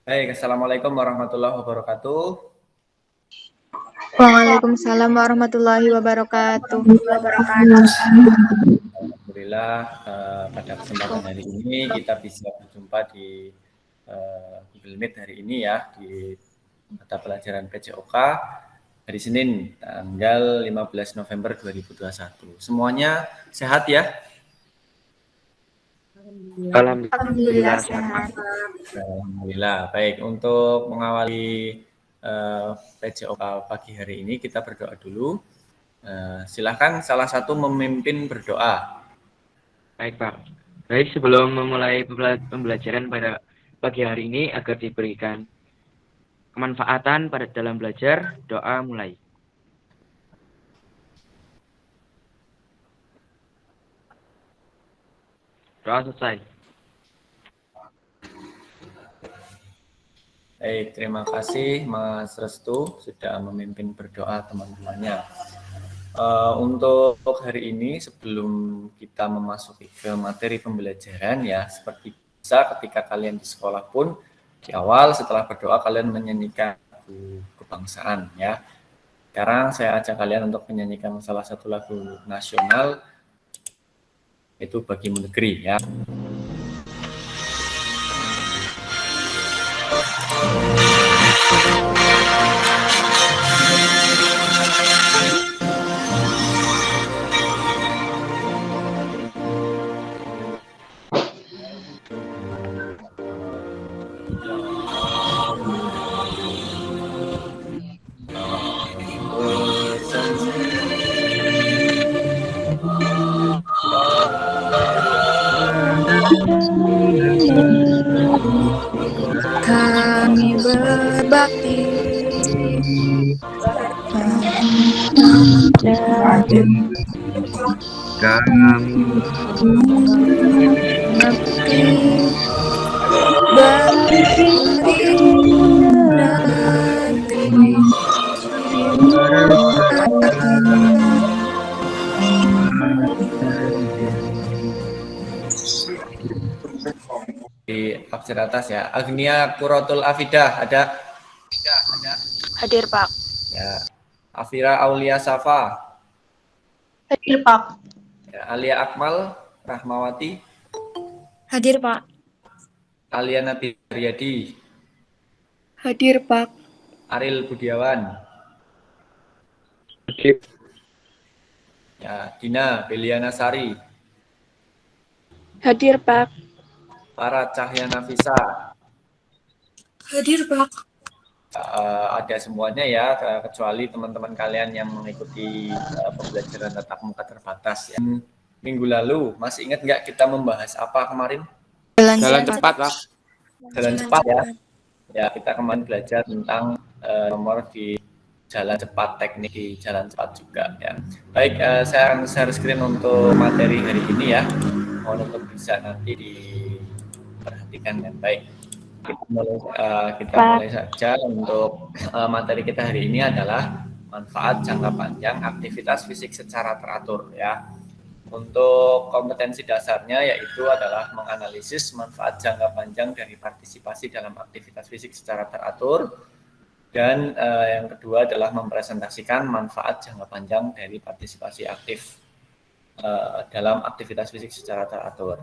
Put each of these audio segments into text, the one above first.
Baik, Assalamualaikum warahmatullahi wabarakatuh. Waalaikumsalam warahmatullahi wabarakatuh. Alhamdulillah, pada kesempatan hari ini kita bisa berjumpa di Google Meet hari ini ya, di mata pelajaran PJOK hari Senin, tanggal 15 November 2021. Semuanya sehat ya? Alhamdulillah Alhamdulillah. sehat. Alhamdulillah. Baik, untuk mengawali PJOK pagi hari ini kita berdoa dulu. Silakan salah satu memimpin berdoa. Baik, Pak. Baik, sebelum memulai pembelajaran pada pagi hari ini agar diberikan kemanfaatan pada dalam belajar, doa mulai. Doa selesai. Baik, terima kasih Mas Restu sudah memimpin berdoa teman-temannya. Untuk hari ini sebelum kita memasuki ke materi pembelajaran ya, seperti biasa ketika kalian di sekolah pun di awal setelah berdoa kalian menyanyikan lagu kebangsaan ya. Sekarang saya ajak kalian untuk menyanyikan salah satu lagu nasional, yaitu Bagimu Negeri ya. Kami berbakti Di absen atas ya. Agnia Kuratul Afidah ada? Hadir, Pak. Ya. Afira Aulia Safa. Hadir, Pak. Ya. Alia Akmal Rahmawati. Hadir, Pak. Alia Nabi Riyadi. Hadir, Pak. Aril Budiawan. Hadir. Ya. Dina Beliana Sari. Hadir, Pak. Farah Cahya Nafisa. Hadir, Pak. Ada semuanya ya, kecuali teman-teman kalian yang mengikuti pembelajaran tatap muka terbatas ya. Minggu lalu, masih ingat nggak kita membahas apa kemarin? Jalan cepat, Pak. Jalan cepat ya. Ya, kita kemarin belajar tentang nomor di jalan cepat, teknik di jalan cepat juga ya. Baik, saya akan share screen untuk materi hari ini ya. Mohon untuk bisa nanti diperhatikan dengan baik. Kita mulai saja untuk materi kita hari ini adalah manfaat jangka panjang aktivitas fisik secara teratur ya. Untuk kompetensi dasarnya yaitu adalah menganalisis manfaat jangka panjang dari partisipasi dalam aktivitas fisik secara teratur, dan yang kedua adalah mempresentasikan manfaat jangka panjang dari partisipasi aktif dalam aktivitas fisik secara teratur.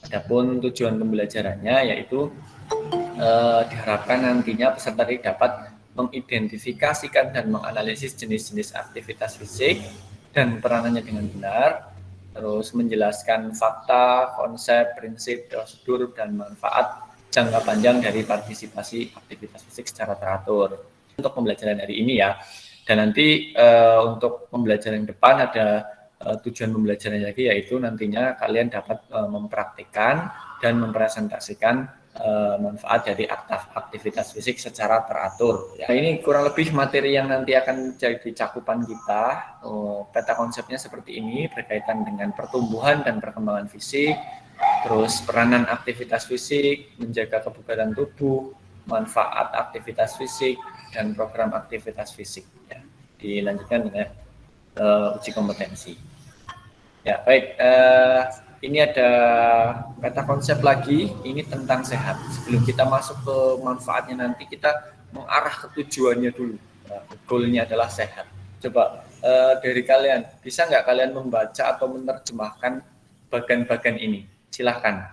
Adapun tujuan pembelajarannya yaitu diharapkan nantinya peserta dapat mengidentifikasikan dan menganalisis jenis-jenis aktivitas fisik dan peranannya dengan benar, terus menjelaskan fakta, konsep, prinsip, prosedur, dan manfaat jangka panjang dari partisipasi aktivitas fisik secara teratur. Untuk pembelajaran hari ini ya, dan nanti untuk pembelajaran depan ada tujuan pembelajaran lagi, yaitu nantinya kalian dapat mempraktikkan dan mempresentasikan manfaat dari aktivitas fisik secara teratur. Ya, ini kurang lebih materi yang nanti akan jadi cakupan kita. Peta konsepnya seperti ini, berkaitan dengan pertumbuhan dan perkembangan fisik, terus peranan aktivitas fisik, menjaga kebugaran tubuh, manfaat aktivitas fisik, dan program aktivitas fisik. Ya, dilanjutkan dengan uji kompetensi. Ya, baik. ini ada peta konsep lagi, ini tentang sehat. Sebelum kita masuk ke manfaatnya nanti, kita mengarah ke tujuannya dulu. Goalnya adalah sehat. Coba dari kalian, bisa nggak kalian membaca atau menerjemahkan bagan-bagan ini? Silahkan.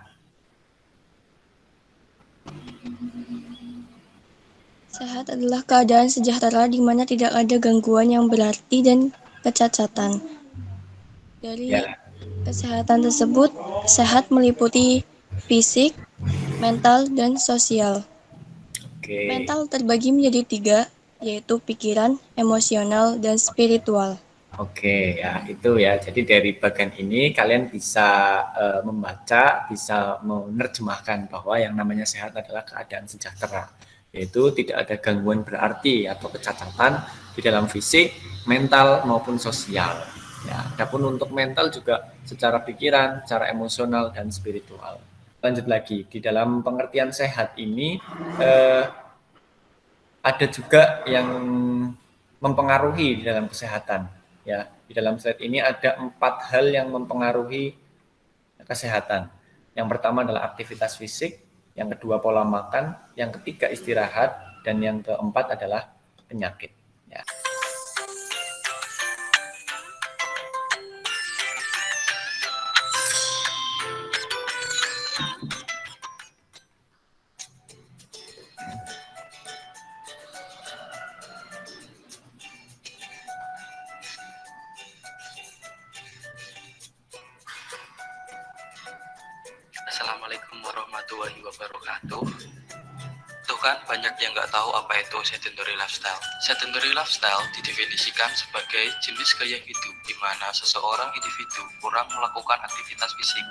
Sehat adalah keadaan sejahtera di mana tidak ada gangguan yang berarti dan kecacatan. Dari kesehatan tersebut, sehat meliputi fisik, mental, dan sosial. Mental terbagi menjadi 3, yaitu pikiran, emosional, dan spiritual. Oke, ya itu ya. Jadi dari bagian ini kalian bisa membaca, bisa menerjemahkan bahwa yang namanya sehat adalah keadaan sejahtera, yaitu tidak ada gangguan berarti atau kecacatan di dalam fisik, mental maupun sosial. Ya, adapun untuk mental juga secara pikiran, secara emosional dan spiritual. Lanjut lagi, di dalam pengertian sehat ini ada juga yang mempengaruhi di dalam kesehatan. Ya, di dalam slide ini ada 4 hal yang mempengaruhi kesehatan. Yang pertama adalah aktivitas fisik, yang kedua pola makan, yang ketiga istirahat, dan yang keempat adalah penyakit. Ya. Assalamualaikum warahmatullahi wabarakatuh. Tuh kan banyak yang nggak tahu apa itu sedentary lifestyle. Sedentary lifestyle didefinisikan sebagai jenis gaya hidup di mana seseorang individu kurang melakukan aktivitas fisik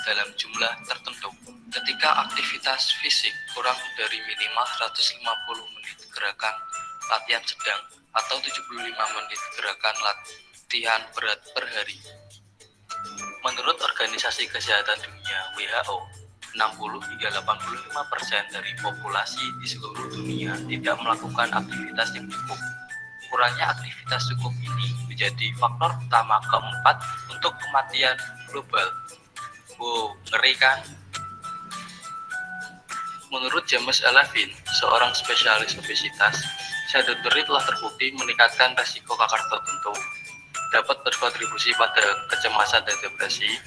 dalam jumlah tertentu. Ketika aktivitas fisik kurang dari minimal 150 menit gerakan latihan sedang atau 75 menit gerakan latihan berat per hari. Menurut Organisasi Kesehatan Dunia (WHO), 60 hingga 85% dari populasi di seluruh dunia tidak melakukan aktivitas yang cukup. Kurangnya aktivitas cukup ini menjadi faktor utama keempat untuk kematian global. Wow, ngeri kan? Menurut James Levine, seorang spesialis obesitas, sedentary telah terbukti meningkatkan resiko kanker tertentu, dapat berkontribusi pada kecemasan dan depresi,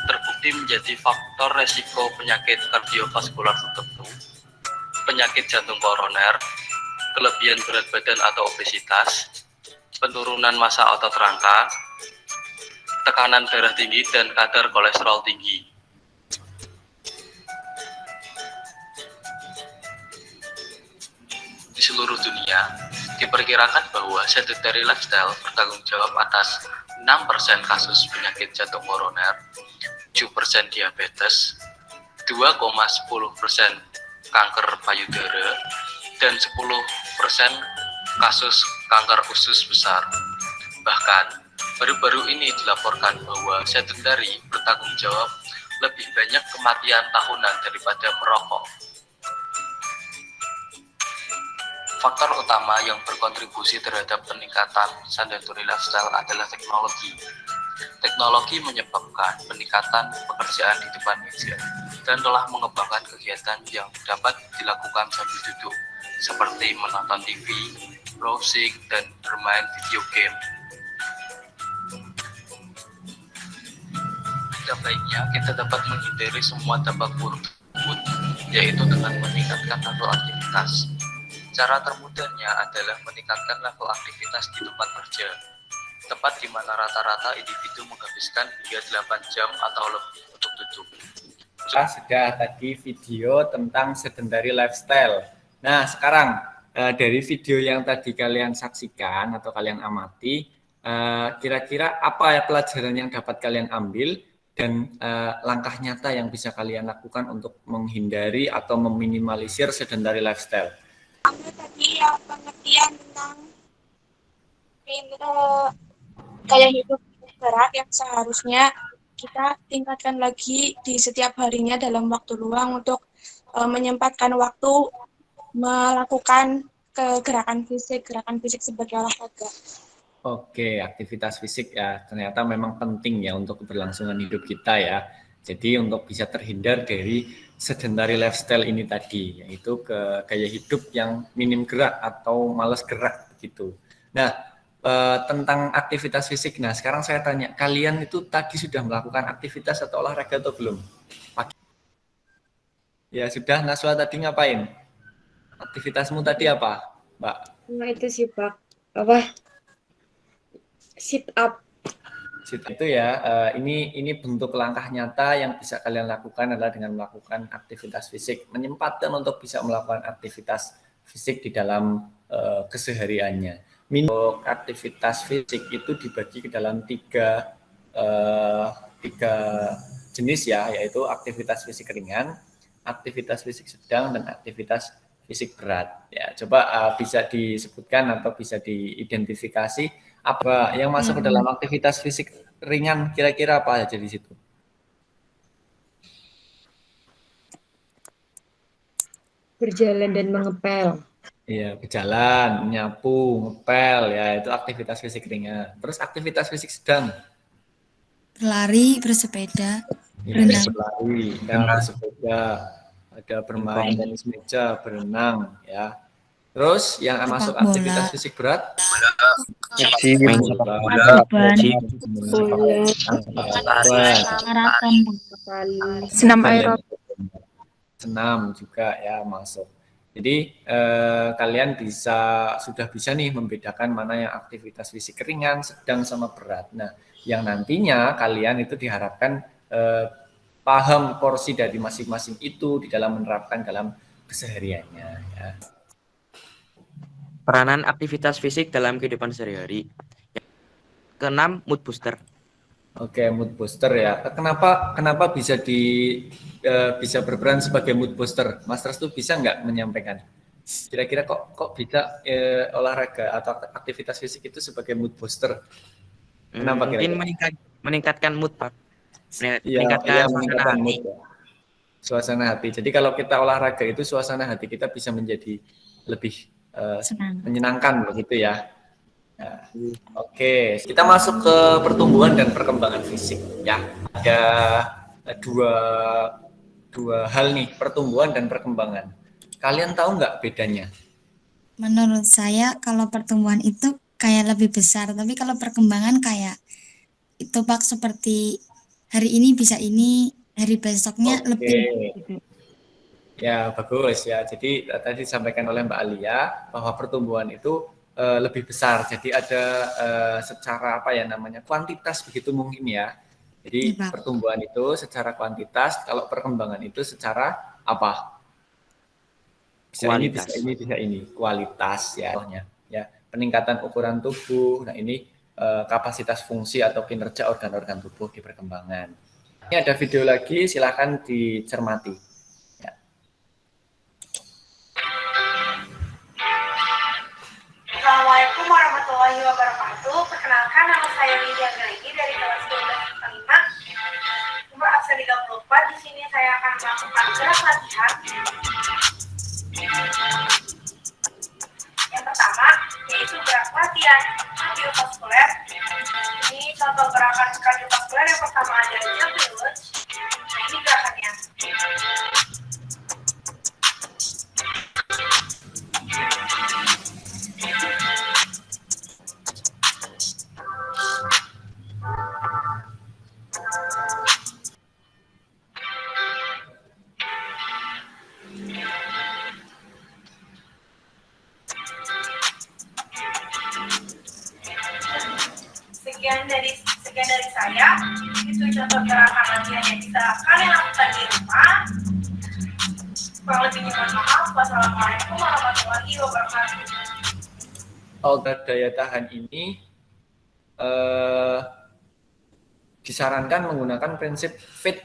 terbukti menjadi faktor resiko penyakit kardiovaskular tertentu, penyakit jantung koroner, kelebihan berat badan atau obesitas, penurunan massa otot rangka, tekanan darah tinggi, dan kadar kolesterol tinggi. Di seluruh dunia, diperkirakan bahwa sedentary lifestyle bertanggung jawab atas 6% kasus penyakit jantung koroner, 7% diabetes, 2,10% kanker payudara, dan 10% kasus kanker usus besar. Bahkan, baru-baru ini dilaporkan bahwa sedentary bertanggung jawab lebih banyak kematian tahunan daripada merokok. Faktor utama yang berkontribusi terhadap peningkatan sedentary lifestyle adalah teknologi. Teknologi menyebabkan peningkatan pekerjaan di depan meja dan telah mengembangkan kegiatan yang dapat dilakukan sambil duduk, seperti menonton TV, browsing, dan bermain video game. Tidak baiknya kita dapat menghindari semua dampak buruk tersebut, yaitu dengan meningkatkan level aktivitas. Cara termudahnya adalah meningkatkan level aktivitas di tempat kerja, tempat di mana rata-rata individu menghabiskan hingga 8 jam atau lebih untuk duduk. Sudah tadi video tentang sedentary lifestyle. Nah, sekarang dari video yang tadi kalian saksikan atau kalian amati, kira-kira apa ya pelajaran yang dapat kalian ambil dan langkah nyata yang bisa kalian lakukan untuk menghindari atau meminimalisir sedentary lifestyle? Tadi yang pengertian tentang gaya hidup berat yang seharusnya kita tingkatkan lagi di setiap harinya dalam waktu luang untuk menyempatkan waktu melakukan gerakan fisik sebagai olahraga. Oke, aktivitas fisik ya ternyata memang penting ya untuk keberlangsungan hidup kita ya. Jadi untuk bisa terhindar dari sedentary lifestyle ini tadi, yaitu ke gaya hidup yang minim gerak atau malas gerak gitu. Nah, tentang aktivitas fisik. Nah, sekarang saya tanya, kalian itu tadi sudah melakukan aktivitas atau olahraga atau belum? Pagi. Ya sudah, Naswa tadi ngapain? Aktivitasmu tadi apa, Mbak? Nah, itu sih Pak. Apa? Sit up. Itu ya, ini bentuk langkah nyata yang bisa kalian lakukan adalah dengan melakukan aktivitas fisik, menyempatkan untuk bisa melakukan aktivitas fisik di dalam kesehariannya. Untuk aktivitas fisik itu dibagi ke dalam tiga jenis ya, yaitu aktivitas fisik ringan, aktivitas fisik sedang, dan aktivitas fisik berat. Ya, coba bisa disebutkan atau bisa diidentifikasi apa yang masuk ke dalam aktivitas fisik ringan, kira-kira apa aja di situ? Berjalan dan mengepel. Iya, berjalan, nyapu, ngepel, ya itu aktivitas fisik ringan. Terus aktivitas fisik sedang? Berlari, bersepeda, Ya, berenang. berlari, bersepeda, ada bermain tenis meja, berenang, ya. Terus yang Sepak masuk bola. aktivitas fisik berat? Main sepak bola, Maraton. Senam aerobik. Senam juga ya masuk. Jadi kalian sudah bisa nih membedakan mana yang aktivitas fisik ringan, sedang, sama berat. Nah, yang nantinya kalian itu diharapkan paham porsi dari masing-masing itu di dalam menerapkan dalam kesehariannya. Ya. Peranan aktivitas fisik dalam kehidupan sehari-hari. Keenam, mood booster. Oke, mood booster ya. Kenapa bisa bisa berperan sebagai mood booster? Mas Restu bisa nggak menyampaikan? Kira-kira kok bisa olahraga atau aktivitas fisik itu sebagai mood booster? Kenapa Mungkin kira-kira? meningkatkan mood, Pak. Meningkatkan suasana hati. mood, ya. Suasana hati. Jadi kalau kita olahraga itu suasana hati kita bisa menjadi lebih Senang. menyenangkan begitu ya. Nah, oke, kita masuk ke pertumbuhan dan perkembangan fisik ya. Ada dua hal nih, pertumbuhan dan perkembangan. Kalian tahu nggak bedanya? Menurut saya kalau pertumbuhan itu kayak lebih besar, tapi kalau perkembangan kayak itu Pak, seperti hari ini bisa ini, hari besoknya lebih. Ya, bagus ya. Jadi tadi disampaikan oleh Mbak Alia bahwa pertumbuhan itu lebih besar. Jadi ada secara apa ya namanya kuantitas begitu mungkin ya. Jadi Iya, Pak. pertumbuhan itu secara kuantitas, kalau perkembangan itu secara apa? Bisa Kualitas. ini, bisa ini. Kualitas ya. Ya, peningkatan ukuran tubuh. Nah, ini kapasitas fungsi atau kinerja organ-organ tubuh di perkembangan. Ini ada video lagi, silakan dicermati. Assalamualaikum warahmatullahi wabarakatuh. Perkenalkan, nama saya Lydia Gregi dari kelas 12 nomor absen 34. Di sini saya akan melakukan gerak latihan. Yang pertama yaitu gerak latihan kardiovaskuler. Ini contoh gerakan kardiovaskuler. Yang pertama ada jumping lunge. Nah, ini gerakannya. Sekian dari saya. Itu contoh gerakan latihan yang bisa kalian lakukan di rumah. Kurang lebihnya mohon maaf. Wassalamualaikum warahmatullahi wabarakatuh. Otot daya tahan ini disarankan menggunakan prinsip FIT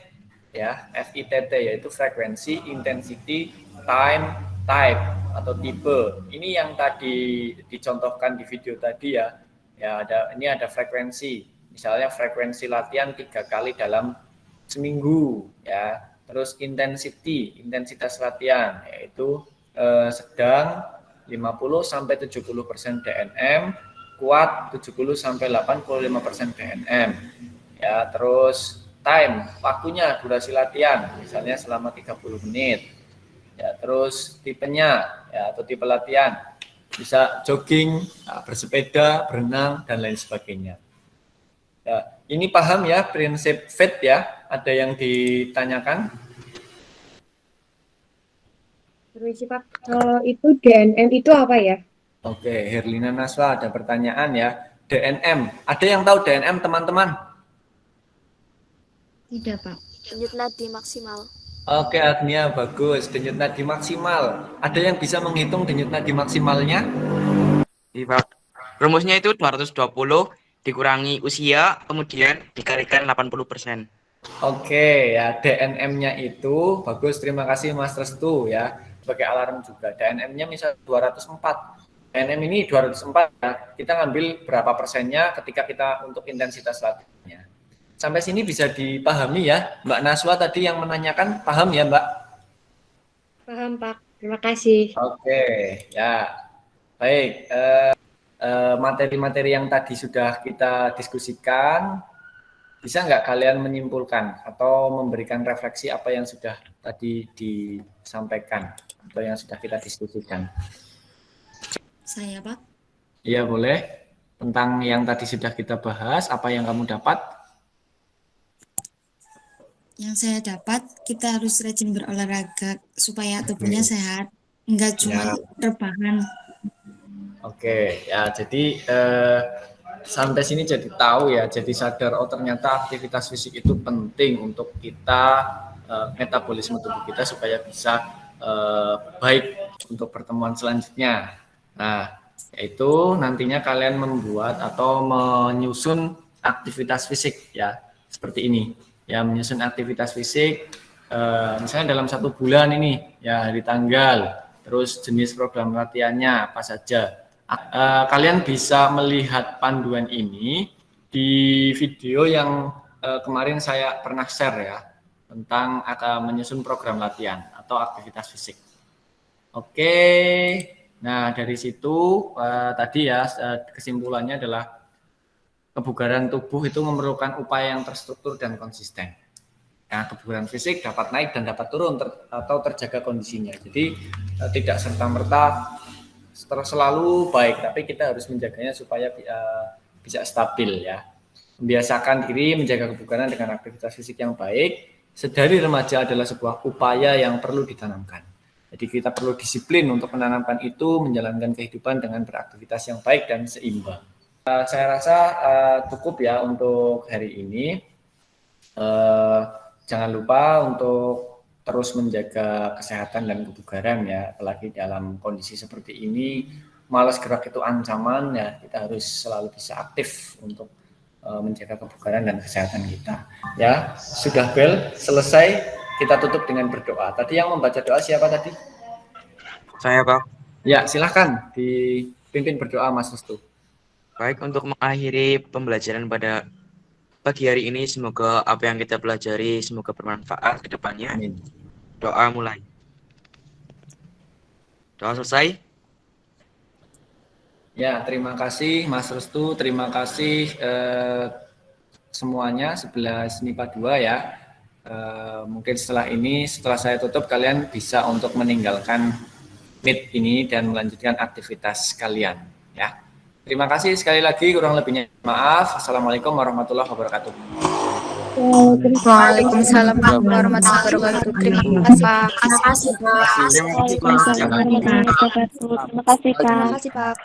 ya, FITT, yaitu frekuensi, intensity, time, type atau tipe. Ini yang tadi dicontohkan di video tadi ya. Ya, ini ada frekuensi. Misalnya frekuensi latihan 3 kali dalam seminggu ya. Terus intensitas latihan yaitu sedang 50-70% DNM, kuat 70-85% DNM. Ya, terus time, waktunya, durasi latihan, misalnya selama 30 menit. Ya, terus tipenya ya, atau tipe latihan bisa jogging, bersepeda, berenang, dan lain sebagainya. Ya, ini paham ya prinsip FIT ya? Ada yang ditanyakan? Permisi Pak, kalau itu DNM itu apa ya? Oke, Herlina Naswa ada pertanyaan ya. DNM, ada yang tahu DNM teman-teman? Tidak, Pak. Denyut nadi maksimal. Oke, Agnia, bagus. Denyut nadi maksimal. Ada yang bisa menghitung denyut nadi maksimalnya? Iya, Pak. Rumusnya itu 220 dikurangi usia, kemudian dikalikan 80%. Oke, ya DNM-nya itu bagus. Terima kasih Mas Restu ya. Sebagai alarm juga. DNM-nya misal 204. DNM ini 204 ya. Kita ngambil berapa persennya ketika kita untuk intensitas latihannya. Sampai sini bisa dipahami ya. Mbak Naswa tadi yang menanyakan, paham ya Mbak? Paham Pak, terima kasih. Oke, ya. Baik, materi-materi yang tadi sudah kita diskusikan, bisa nggak kalian menyimpulkan atau memberikan refleksi apa yang sudah tadi disampaikan atau yang sudah kita diskusikan? Saya, Pak. Iya, boleh. Tentang yang tadi sudah kita bahas, apa yang kamu dapat? Yang saya dapat, kita harus rajin berolahraga supaya tubuhnya sehat, enggak cuma rebahan. Oke, ya jadi sampai sini jadi tahu ya, jadi sadar oh ternyata aktivitas fisik itu penting untuk kita metabolisme tubuh kita supaya bisa baik untuk pertemuan selanjutnya. Nah, yaitu nantinya kalian membuat atau menyusun aktivitas fisik ya, seperti ini. Ya, menyusun aktivitas fisik misalnya dalam 1 bulan ini ya, hari tanggal, terus jenis program latihannya apa saja. Kalian bisa melihat panduan ini di video yang kemarin saya pernah share ya, tentang menyusun program latihan atau aktivitas fisik. Oke, nah dari situ tadi ya kesimpulannya adalah kebugaran tubuh itu memerlukan upaya yang terstruktur dan konsisten. Nah, kebugaran fisik dapat naik dan dapat turun atau terjaga kondisinya. Jadi tidak serta-merta selalu baik, tapi kita harus menjaganya supaya bisa stabil ya. Membiasakan diri menjaga kebugaran dengan aktivitas fisik yang baik sedari remaja adalah sebuah upaya yang perlu ditanamkan. Jadi kita perlu disiplin untuk menanamkan itu, menjalankan kehidupan dengan beraktivitas yang baik dan seimbang. Saya rasa cukup ya untuk hari ini. Jangan lupa untuk terus menjaga kesehatan dan kebugaran ya, apalagi dalam kondisi seperti ini, malas gerak itu ancaman ya, kita harus selalu bisa aktif untuk menjaga kebugaran dan kesehatan kita. Ya, sudah bel selesai, kita tutup dengan berdoa. Tadi yang membaca doa siapa tadi? Saya, Pak. Ya, silahkan dipimpin berdoa Mas Restu. Baik, untuk mengakhiri pembelajaran pada pagi hari ini, semoga apa yang kita pelajari semoga bermanfaat ke depannya. Amin. Doa mulai. Doa selesai. Ya, terima kasih Mas Restu, terima kasih semuanya 11 MIPA 2 ya. Mungkin setelah ini, setelah saya tutup, kalian bisa untuk meninggalkan Meet ini dan melanjutkan aktivitas kalian ya. Terima kasih sekali lagi, kurang lebihnya maaf. Assalamualaikum warahmatullahi wabarakatuh. Waalaikumsalam warahmatullahi wabarakatuh. Terima kasih Pak. Terima kasih Pak. Terima kasih Pak. Terima kasih Pak. Terima kasih, Pak.